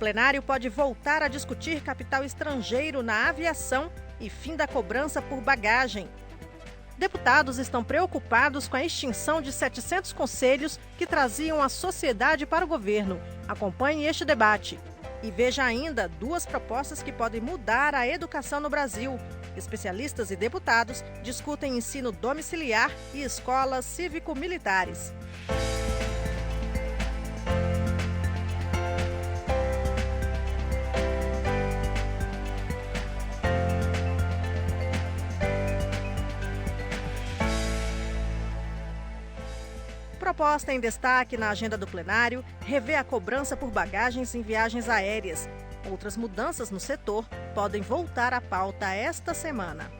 plenário pode voltar a discutir capital estrangeiro na aviação e fim da cobrança por bagagem. Deputados estão preocupados com a extinção de 700 conselhos que traziam a sociedade para o governo. Acompanhe este debate. E veja ainda 2 propostas que podem mudar a educação no Brasil. Especialistas e deputados discutem ensino domiciliar e escolas cívico-militares. Proposta em destaque na agenda do plenário, revê a cobrança por bagagens em viagens aéreas. Outras mudanças no setor podem voltar à pauta esta semana.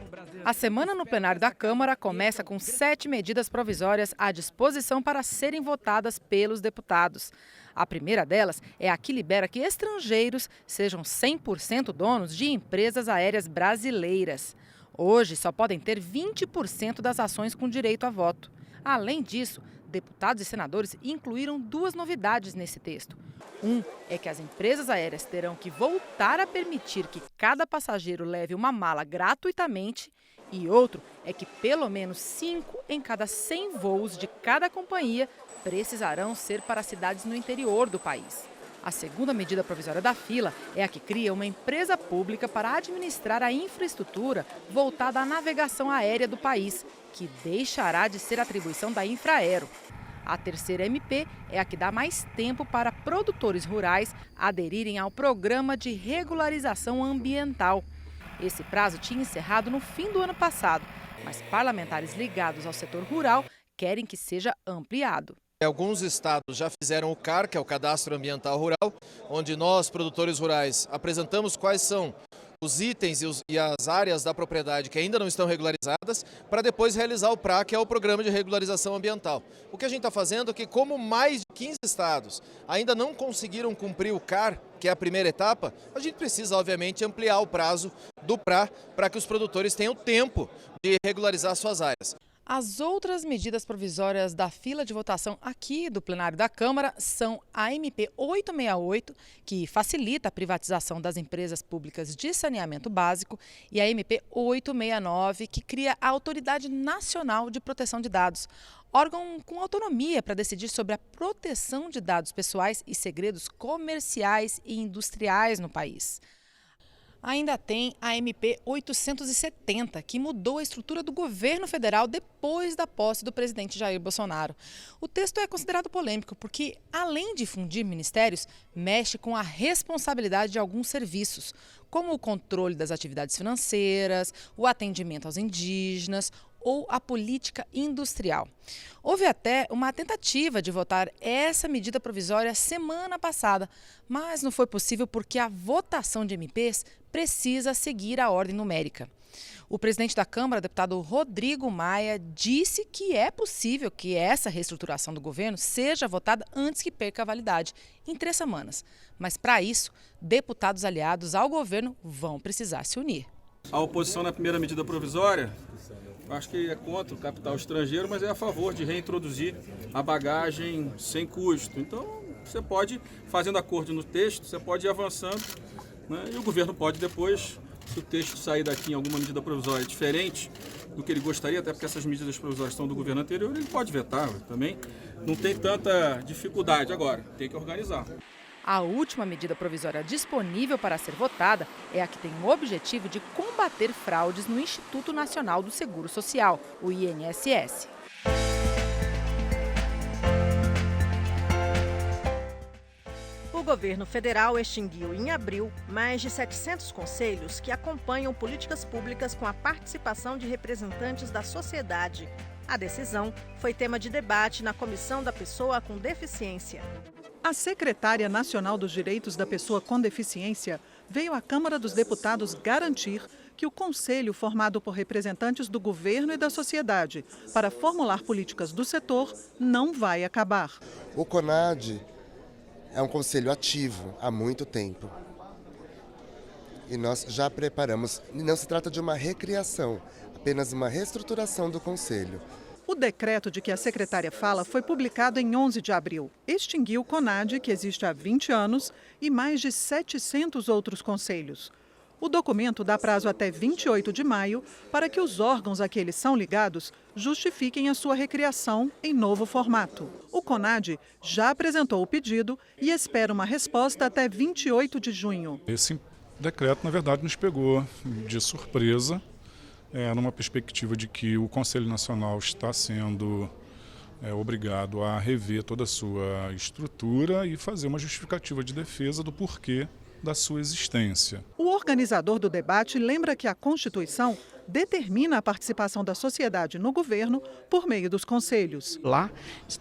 A semana no plenário da Câmara começa com 7 medidas provisórias à disposição para serem votadas pelos deputados. A primeira delas é a que libera que estrangeiros sejam 100% donos de empresas aéreas brasileiras. Hoje só podem ter 20% das ações com direito a voto. Além disso, deputados e senadores incluíram 2 novidades nesse texto. É que as empresas aéreas terão que voltar a permitir que cada passageiro leve uma mala gratuitamente. E outro é que pelo menos 5 em cada 100 voos de cada companhia precisarão ser para cidades no interior do país. A segunda medida provisória da fila é a que cria uma empresa pública para administrar a infraestrutura voltada à navegação aérea do país, que deixará de ser atribuição da Infraero. A terceira MP é a que dá mais tempo para produtores rurais aderirem ao programa de regularização ambiental. Esse prazo tinha encerrado no fim do ano passado, mas parlamentares ligados ao setor rural querem que seja ampliado. Alguns estados já fizeram o CAR, que é o Cadastro Ambiental Rural, onde nós, produtores rurais, apresentamos quais são os itens e as áreas da propriedade que ainda não estão regularizadas, para depois realizar o PRA, que é o Programa de Regularização Ambiental. O que a gente está fazendo é que, como mais de 15 estados ainda não conseguiram cumprir o CAR, que é a primeira etapa, a gente precisa, obviamente, ampliar o prazo do PRA para que os produtores tenham tempo de regularizar suas áreas. As outras medidas provisórias da fila de votação aqui do plenário da Câmara são a MP 868, que facilita a privatização das empresas públicas de saneamento básico, e a MP 869, que cria a Autoridade Nacional de Proteção de Dados, órgão com autonomia para decidir sobre a proteção de dados pessoais e segredos comerciais e industriais no país. Ainda tem a MP 870, que mudou a estrutura do governo federal depois da posse do presidente Jair Bolsonaro. O texto é considerado polêmico porque, além de fundir ministérios, mexe com a responsabilidade de alguns serviços, como o controle das atividades financeiras, o atendimento aos indígenas ou a política industrial. Houve até uma tentativa de votar essa medida provisória semana passada, mas não foi possível porque a votação de MPs precisa seguir a ordem numérica. O presidente da Câmara, deputado Rodrigo Maia, disse que é possível que essa reestruturação do governo seja votada antes que perca a validade, em 3 semanas. Mas, para isso, deputados aliados ao governo vão precisar se unir. A oposição na primeira medida provisória, acho que é contra o capital estrangeiro, mas é a favor de reintroduzir a bagagem sem custo. Então, você pode, fazendo acordo no texto, você pode ir avançando, né? E o governo pode depois, se o texto sair daqui em alguma medida provisória diferente do que ele gostaria, até porque essas medidas provisórias são do governo anterior, ele pode vetar também. Não tem tanta dificuldade agora, tem que organizar. A última medida provisória disponível para ser votada é a que tem o objetivo de combater fraudes no Instituto Nacional do Seguro Social, o INSS. O governo federal extinguiu em abril mais de 700 conselhos que acompanham políticas públicas com a participação de representantes da sociedade. A decisão foi tema de debate na Comissão da Pessoa com Deficiência. A secretária nacional dos Direitos da Pessoa com Deficiência veio à Câmara dos Deputados garantir que o conselho, formado por representantes do governo e da sociedade para formular políticas do setor, não vai acabar. O CONAD é um conselho ativo há muito tempo. E nós já preparamos, não se trata de uma recriação, apenas uma reestruturação do conselho. O decreto de que a secretária fala foi publicado em 11 de abril. Extinguiu o CONAD, que existe há 20 anos, e mais de 700 outros conselhos. O documento dá prazo até 28 de maio para que os órgãos a que eles são ligados justifiquem a sua recriação em novo formato. O CONAD já apresentou o pedido e espera uma resposta até 28 de junho. Esse decreto, na verdade, nos pegou de surpresa, numa perspectiva de que o Conselho Nacional está sendo obrigado a rever toda a sua estrutura e fazer uma justificativa de defesa do porquê da sua existência. O organizador do debate lembra que a Constituição determina a participação da sociedade no governo por meio dos conselhos. Lá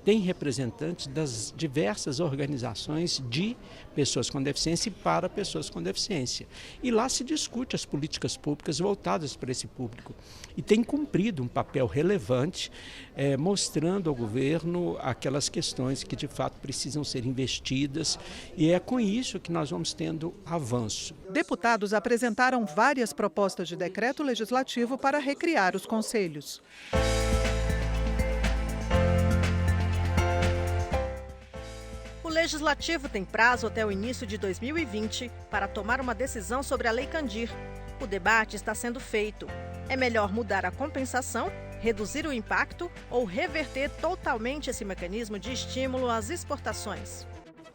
tem representantes das diversas organizações de pessoas com deficiência e para pessoas com deficiência. E lá se discute as políticas públicas voltadas para esse público. E tem cumprido um papel relevante, mostrando ao governo aquelas questões que de fato precisam ser investidas. E é com isso que nós vamos tendo avanço. Deputados apresentaram várias propostas de decreto legislativo para recriar os conselhos. O Legislativo tem prazo até o início de 2020 para tomar uma decisão sobre a Lei Candir. O debate está sendo feito. É melhor mudar a compensação, reduzir o impacto ou reverter totalmente esse mecanismo de estímulo às exportações?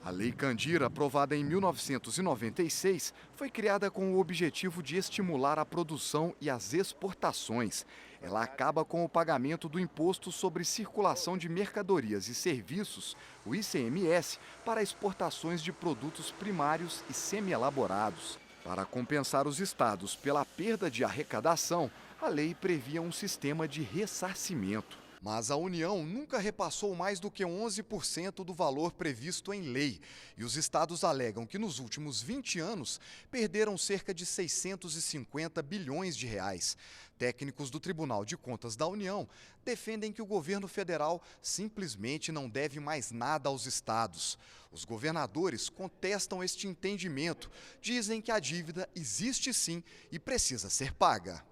A Lei Candir, aprovada em 1996, foi criada com o objetivo de estimular a produção e as exportações. Ela acaba com o pagamento do Imposto sobre Circulação de Mercadorias e Serviços, o ICMS, para exportações de produtos primários e semi-elaborados. Para compensar os estados pela perda de arrecadação, a lei previa um sistema de ressarcimento. Mas a União nunca repassou mais do que 11% do valor previsto em lei. E os estados alegam que nos últimos 20 anos perderam cerca de 650 bilhões de reais. Técnicos do Tribunal de Contas da União defendem que o governo federal simplesmente não deve mais nada aos estados. Os governadores contestam este entendimento. Dizem que a dívida existe sim e precisa ser paga.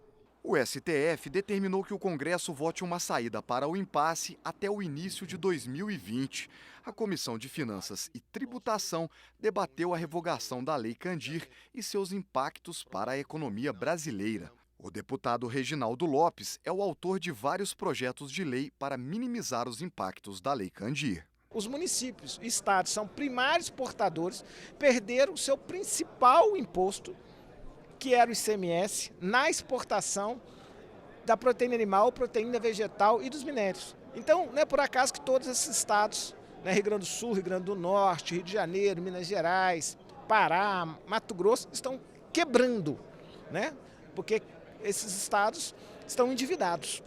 O STF determinou que o Congresso vote uma saída para o impasse até o início de 2020. A Comissão de Finanças e Tributação debateu a revogação da Lei Candir e seus impactos para a economia brasileira. O deputado Reginaldo Lopes é o autor de vários projetos de lei para minimizar os impactos da Lei Candir. Os municípios e estados são primários portadores, perderam o seu principal imposto, que era o ICMS, na exportação da proteína animal, proteína vegetal e dos minérios. Então, não é por acaso que todos esses estados, Rio Grande do Sul, Rio Grande do Norte, Rio de Janeiro, Minas Gerais, Pará, Mato Grosso, estão quebrando, porque esses estados estão endividados,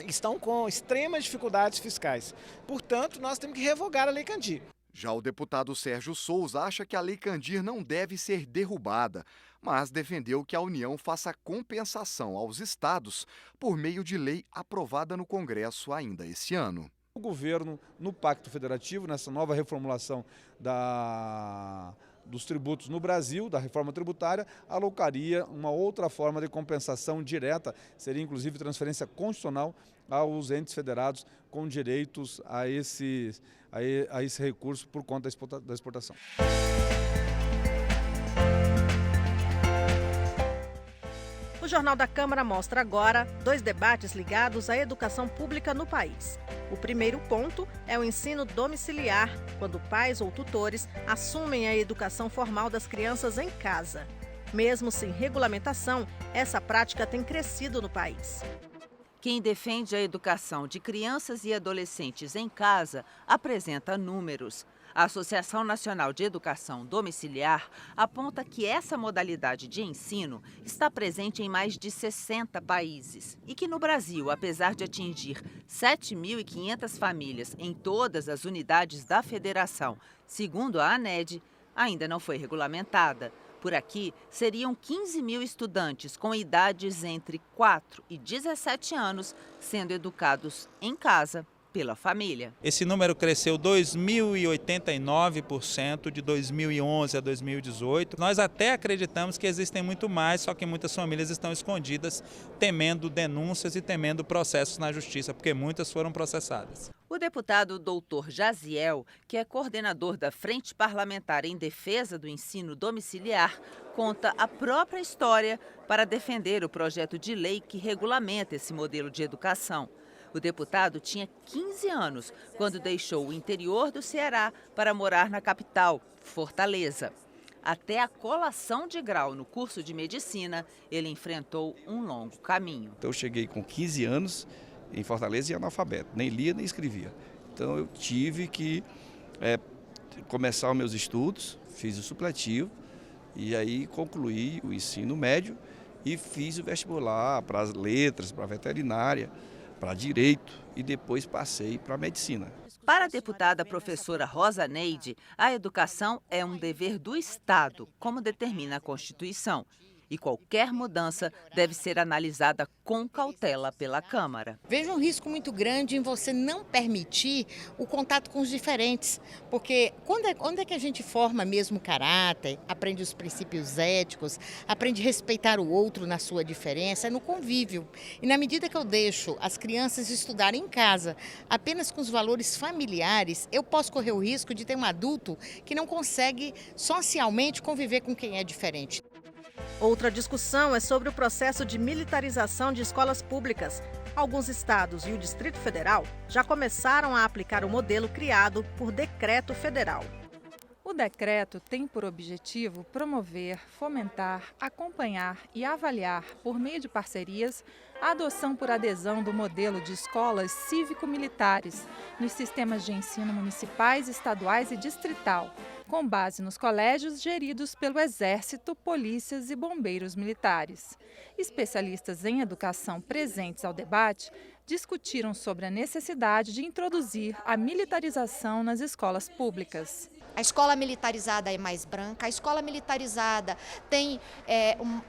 estão com extremas dificuldades fiscais. Portanto, nós temos que revogar a Lei Candir. Já o deputado Sérgio Souza acha que a Lei Candir não deve ser derrubada, mas defendeu que a União faça compensação aos estados por meio de lei aprovada no Congresso ainda esse ano. O governo, no Pacto Federativo, nessa nova reformulação dos tributos no Brasil, da reforma tributária, alocaria uma outra forma de compensação direta, seria inclusive transferência constitucional aos entes federados com direitos a esse recurso por conta da exportação. O Jornal da Câmara mostra agora 2 debates ligados à educação pública no país. O primeiro ponto é o ensino domiciliar, quando pais ou tutores assumem a educação formal das crianças em casa. Mesmo sem regulamentação, essa prática tem crescido no país. Quem defende a educação de crianças e adolescentes em casa apresenta números. A Associação Nacional de Educação Domiciliar aponta que essa modalidade de ensino está presente em mais de 60 países e que no Brasil, apesar de atingir 7.500 famílias em todas as unidades da federação, segundo a ANED, ainda não foi regulamentada. Por aqui, seriam 15 mil estudantes com idades entre 4 e 17 anos sendo educados em casa pela família. Esse número cresceu 2.089% de 2011 a 2018. Nós até acreditamos que existem muito mais, só que muitas famílias estão escondidas, temendo denúncias e temendo processos na justiça, porque muitas foram processadas. O deputado Dr. Jaziel, que é coordenador da Frente Parlamentar em Defesa do Ensino Domiciliar, conta a própria história para defender o projeto de lei que regulamenta esse modelo de educação. O deputado tinha 15 anos quando deixou o interior do Ceará para morar na capital, Fortaleza. Até a colação de grau no curso de medicina, ele enfrentou um longo caminho. Então eu cheguei com 15 anos em Fortaleza e analfabeto, nem lia nem escrevia. Então eu tive que começar os meus estudos, fiz o supletivo e aí concluí o ensino médio e fiz o vestibular para as letras, para a veterinária, para direito e depois passei para a medicina. Para a deputada professora Rosa Neide, a educação é um dever do Estado, como determina a Constituição. E qualquer mudança deve ser analisada com cautela pela Câmara. Vejo um risco muito grande em você não permitir o contato com os diferentes, porque quando é que a gente forma mesmo o caráter, aprende os princípios éticos, aprende a respeitar o outro na sua diferença, é no convívio. E na medida que eu deixo as crianças estudarem em casa apenas com os valores familiares, eu posso correr o risco de ter um adulto que não consegue socialmente conviver com quem é diferente. Outra discussão é sobre o processo de militarização de escolas públicas. Alguns estados e o Distrito Federal já começaram a aplicar o modelo criado por decreto federal. O decreto tem por objetivo promover, fomentar, acompanhar e avaliar, por meio de parcerias, a adoção por adesão do modelo de escolas cívico-militares nos sistemas de ensino municipais, estaduais e distrital, com base nos colégios geridos pelo Exército, polícias e bombeiros militares. Especialistas em educação presentes ao debate discutiram sobre a necessidade de introduzir a militarização nas escolas públicas. A escola militarizada é mais branca, a escola militarizada tem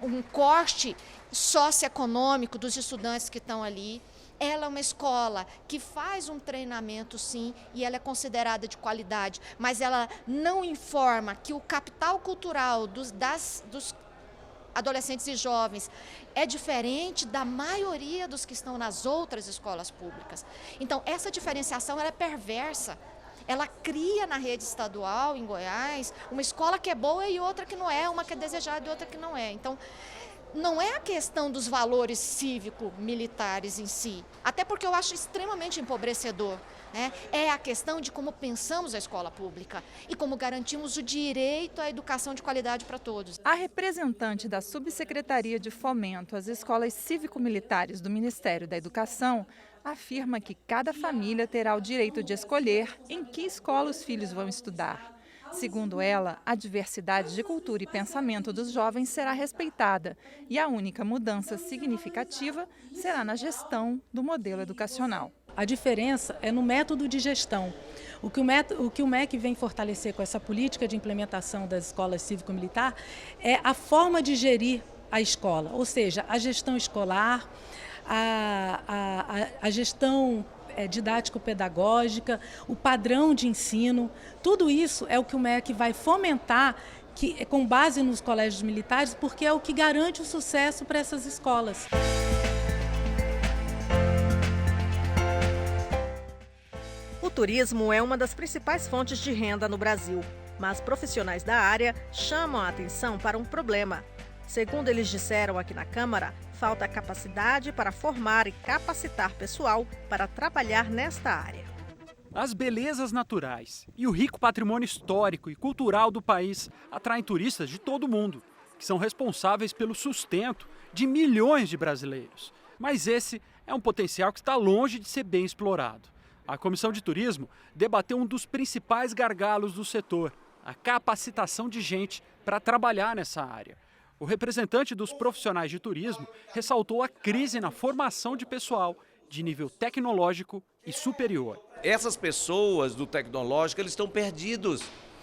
um corte socioeconômico dos estudantes que estão ali. Ela é uma escola que faz um treinamento, sim, e ela é considerada de qualidade, mas ela não informa que o capital cultural dos adolescentes e jovens é diferente da maioria dos que estão nas outras escolas públicas. Então, essa diferenciação ela é perversa. Ela cria na rede estadual, em Goiás, uma escola que é boa e outra que não é, uma que é desejada e outra que não é. Então, não é a questão dos valores cívico-militares em si, até porque eu acho extremamente empobrecedor, né? É a questão de como pensamos a escola pública e como garantimos o direito à educação de qualidade para todos. A representante da Subsecretaria de Fomento às Escolas Cívico-Militares do Ministério da Educação afirma que cada família terá o direito de escolher em que escola os filhos vão estudar. Segundo ela, a diversidade de cultura e pensamento dos jovens será respeitada e a única mudança significativa será na gestão do modelo educacional. A diferença é no método de gestão. O que o MEC vem fortalecer com essa política de implementação das escolas cívico-militar é a forma de gerir a escola, ou seja, a gestão escolar, a gestão didático-pedagógica, o padrão de ensino, tudo isso é o que o MEC vai fomentar com base nos colégios militares, porque é o que garante o sucesso para essas escolas. O turismo é uma das principais fontes de renda no Brasil, mas profissionais da área chamam a atenção para um problema. Segundo eles disseram aqui na Câmara, falta capacidade para formar e capacitar pessoal para trabalhar nesta área. As belezas naturais e o rico patrimônio histórico e cultural do país atraem turistas de todo o mundo, que são responsáveis pelo sustento de milhões de brasileiros. Mas esse é um potencial que está longe de ser bem explorado. A Comissão de Turismo debateu um dos principais gargalos do setor, a capacitação de gente para trabalhar nessa área. O representante dos profissionais de turismo ressaltou a crise na formação de pessoal de nível tecnológico e superior. Essas pessoas do tecnológico, eles estão perdidos.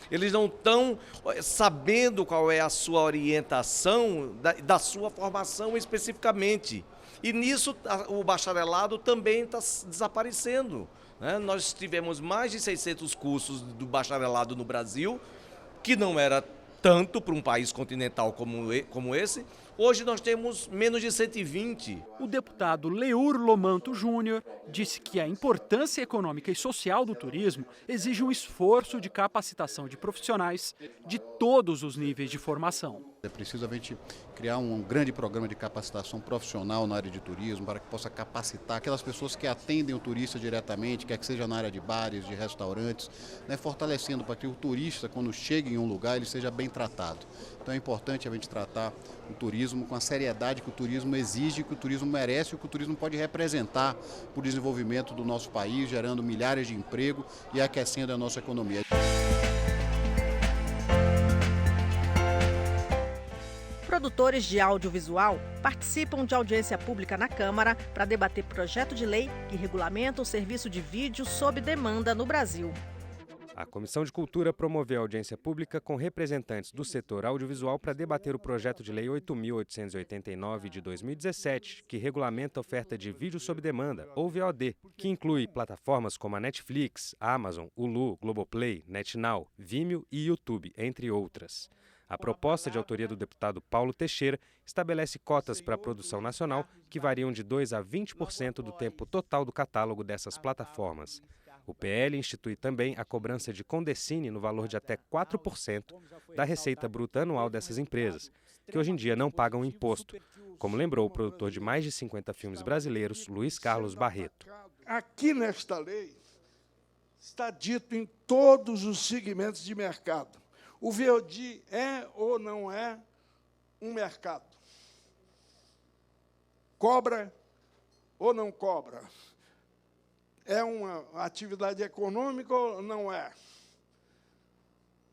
Eles não estão sabendo qual é a sua orientação da sua formação especificamente. E nisso o bacharelado também está desaparecendo. né? Nós tivemos mais de 600 cursos do bacharelado no Brasil, que não era tanto para um país continental como esse. Hoje nós temos menos de 120. O deputado Leur Lomanto Júnior disse que a importância econômica e social do turismo exige um esforço de capacitação de profissionais de todos os níveis de formação. É preciso a gente criar um grande programa de capacitação profissional na área de turismo para que possa capacitar aquelas pessoas que atendem o turista diretamente, quer que seja na área de bares, de restaurantes, né, fortalecendo para que o turista, quando chega em um lugar, ele seja bem tratado. Então é importante a gente tratar o turismo com a seriedade que o turismo exige, que o turismo merece e que o turismo pode representar para o desenvolvimento do nosso país, gerando milhares de empregos e aquecendo a nossa economia. Produtores de audiovisual participam de audiência pública na Câmara para debater projeto de lei que regulamenta o serviço de vídeo sob demanda no Brasil. A Comissão de Cultura promoveu audiência pública com representantes do setor audiovisual para debater o projeto de lei 8.889 de 2017, que regulamenta a oferta de vídeo sob demanda, ou VOD, que inclui plataformas como a Netflix, Amazon, Hulu, Globoplay, NetNow, Vimeo e YouTube, entre outras. A proposta de autoria do deputado Paulo Teixeira estabelece cotas para a produção nacional que variam de 2% a 20% do tempo total do catálogo dessas plataformas. O PL institui também a cobrança de Condecine no valor de até 4% da receita bruta anual dessas empresas, que hoje em dia não pagam imposto, como lembrou o produtor de mais de 50 filmes brasileiros, Luiz Carlos Barreto. Aqui nesta lei está dito em todos os segmentos de mercado. O VOD é ou não é um mercado? Cobra ou não cobra? É uma atividade econômica ou não é?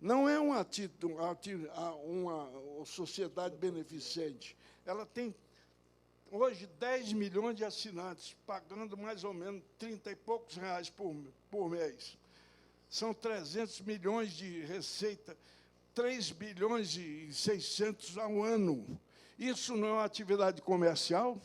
Não é uma sociedade beneficente. Ela tem, hoje, 10 milhões de assinantes, pagando mais ou menos 30 e poucos reais por mês. São 300 milhões de receita, 3 bilhões e 600 ao ano. Isso não é uma atividade comercial?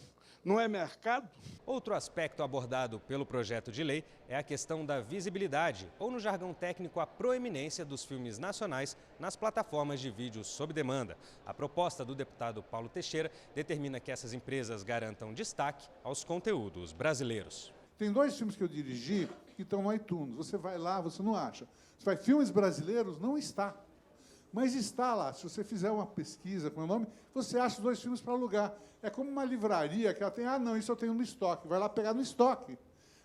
Não é mercado? Outro aspecto abordado pelo projeto de lei é a questão da visibilidade, ou no jargão técnico, a proeminência dos filmes nacionais nas plataformas de vídeo sob demanda. A proposta do deputado Paulo Teixeira determina que essas empresas garantam destaque aos conteúdos brasileiros. Tem 2 filmes que eu dirigi que estão no iTunes. Você vai lá, você não acha. Você vai filmes brasileiros, não está. Mas está lá. Se você fizer uma pesquisa com o nome, você acha os 2 filmes para alugar. É como uma livraria que ela tem, não, isso eu tenho no estoque. Vai lá pegar no estoque.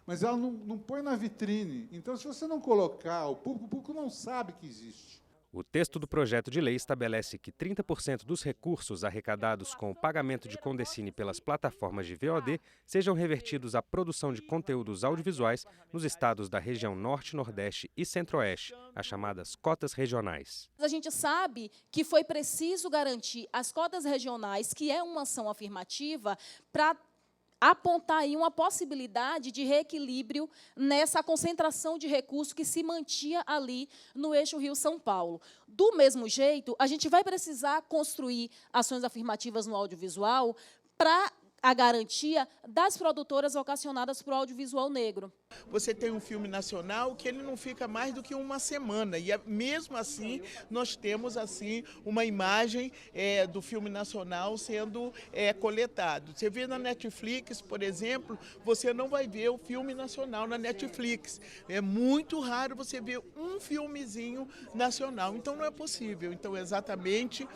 Mas ela não põe na vitrine. Então, se você não colocar, o público não sabe que existe. O texto do projeto de lei estabelece que 30% dos recursos arrecadados com o pagamento de Condecine pelas plataformas de VOD sejam revertidos à produção de conteúdos audiovisuais nos estados da região Norte, Nordeste e Centro-Oeste, as chamadas cotas regionais. A gente sabe que foi preciso garantir as cotas regionais, que é uma ação afirmativa, para apontar aí uma possibilidade de reequilíbrio nessa concentração de recursos que se mantinha ali no eixo Rio-São Paulo. Do mesmo jeito, a gente vai precisar construir ações afirmativas no audiovisual para a garantia das produtoras vocacionadas para o audiovisual negro. Você tem um filme nacional que ele não fica mais do que uma semana, e mesmo assim nós temos assim uma imagem do filme nacional sendo coletado. Você vê na Netflix, por exemplo, você não vai ver o filme nacional na Netflix. É muito raro você ver um filmezinho nacional, então não é possível. Então exatamente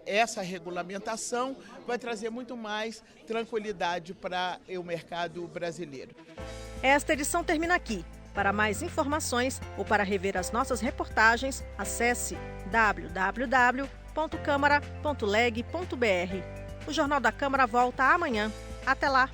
essa regulamentação vai trazer muito mais tranquilidade para o mercado brasileiro. Esta edição termina aqui. Para mais informações ou para rever as nossas reportagens, acesse www.câmara.leg.br. O Jornal da Câmara volta amanhã. Até lá!